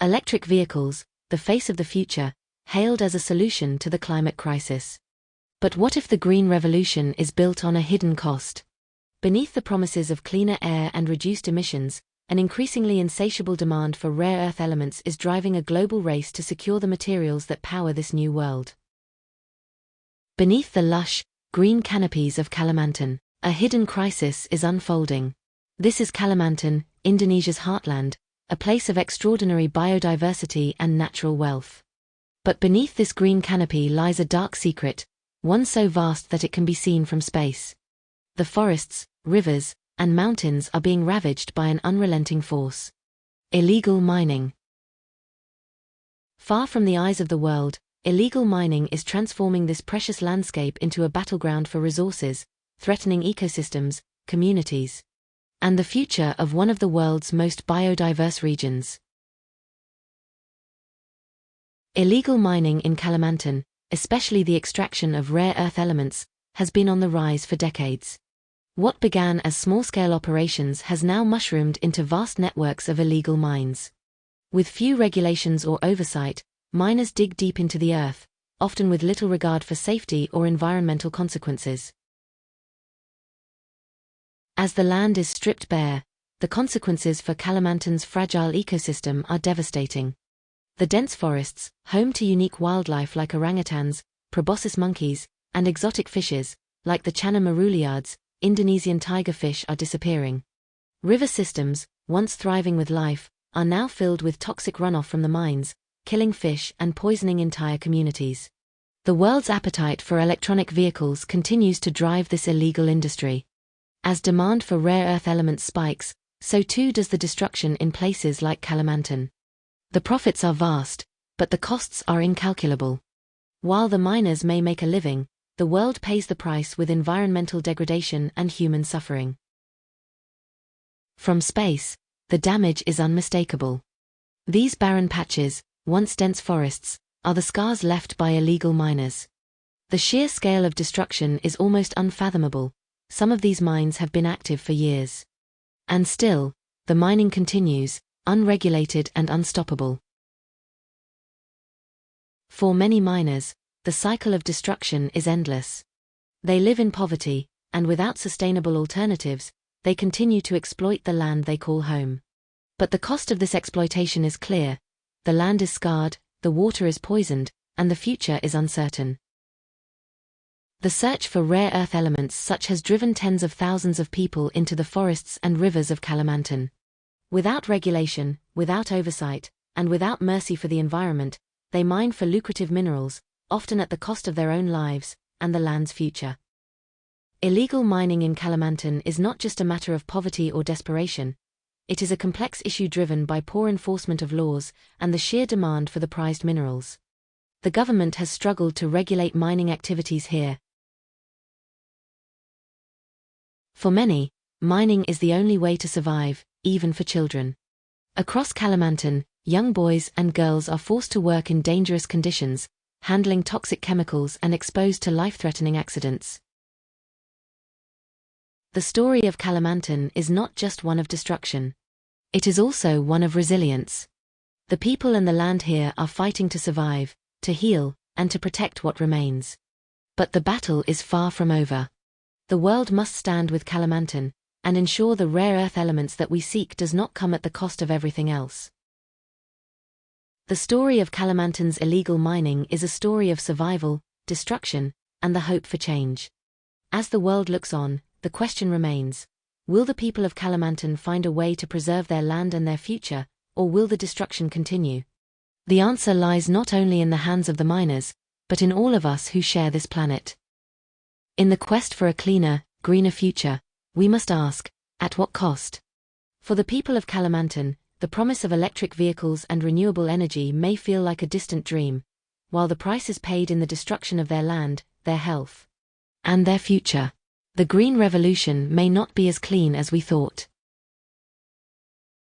Electric vehicles, the face of the future, hailed as a solution to the climate crisis. But what if the green revolution is built on a hidden cost? Beneath the promises of cleaner air and reduced emissions, an increasingly insatiable demand for rare earth elements is driving a global race to secure the materials that power this new world. Beneath the lush, green canopies of Kalimantan, a hidden crisis is unfolding. This is Kalimantan, Indonesia's heartland, a place of extraordinary biodiversity and natural wealth. But beneath this green canopy lies a dark secret, one so vast that it can be seen from space. The forests, rivers, and mountains are being ravaged by an unrelenting force. Illegal mining. Far from the eyes of the world, illegal mining is transforming this precious landscape into a battleground for resources, threatening ecosystems, communities, and the future of one of the world's most biodiverse regions. Illegal mining in Kalimantan, especially the extraction of rare earth elements, has been on the rise for decades. What began as small-scale operations has now mushroomed into vast networks of illegal mines. With few regulations or oversight, miners dig deep into the earth, often with little regard for safety or environmental consequences. As the land is stripped bare, the consequences for Kalimantan's fragile ecosystem are devastating. The dense forests, home to unique wildlife like orangutans, proboscis monkeys, and exotic fishes, like the Channa Maruliards, Indonesian tigerfish, are disappearing. River systems, once thriving with life, are now filled with toxic runoff from the mines, killing fish and poisoning entire communities. The world's appetite for electronic vehicles continues to drive this illegal industry. As demand for rare earth elements spikes, so too does the destruction in places like Kalimantan. The profits are vast, but the costs are incalculable. While the miners may make a living, the world pays the price with environmental degradation and human suffering. From space, the damage is unmistakable. These barren patches, once dense forests, are the scars left by illegal miners. The sheer scale of destruction is almost unfathomable. Some of these mines have been active for years. And still, the mining continues, unregulated and unstoppable. For many miners, the cycle of destruction is endless. They live in poverty, and without sustainable alternatives, they continue to exploit the land they call home. But the cost of this exploitation is clear: the land is scarred, the water is poisoned, and the future is uncertain. The search for rare earth elements such has driven tens of thousands of people into the forests and rivers of Kalimantan. Without regulation, without oversight, and without mercy for the environment, they mine for lucrative minerals, often at the cost of their own lives and the land's future. Illegal mining in Kalimantan is not just a matter of poverty or desperation. It is a complex issue driven by poor enforcement of laws and the sheer demand for the prized minerals. The government has struggled to regulate mining activities here. For many, mining is the only way to survive, even for children. Across Kalimantan, young boys and girls are forced to work in dangerous conditions, handling toxic chemicals and exposed to life-threatening accidents. The story of Kalimantan is not just one of destruction. It is also one of resilience. The people and the land here are fighting to survive, to heal, and to protect what remains. But the battle is far from over. The world must stand with Kalimantan, and ensure the rare earth elements that we seek does not come at the cost of everything else. The story of Kalimantan's illegal mining is a story of survival, destruction, and the hope for change. As the world looks on, the question remains: will the people of Kalimantan find a way to preserve their land and their future, or will the destruction continue? The answer lies not only in the hands of the miners, but in all of us who share this planet. In the quest for a cleaner, greener future, we must ask, at what cost? For the people of Kalimantan, the promise of electric vehicles and renewable energy may feel like a distant dream, while the price is paid in the destruction of their land, their health, and their future. The green revolution may not be as clean as we thought.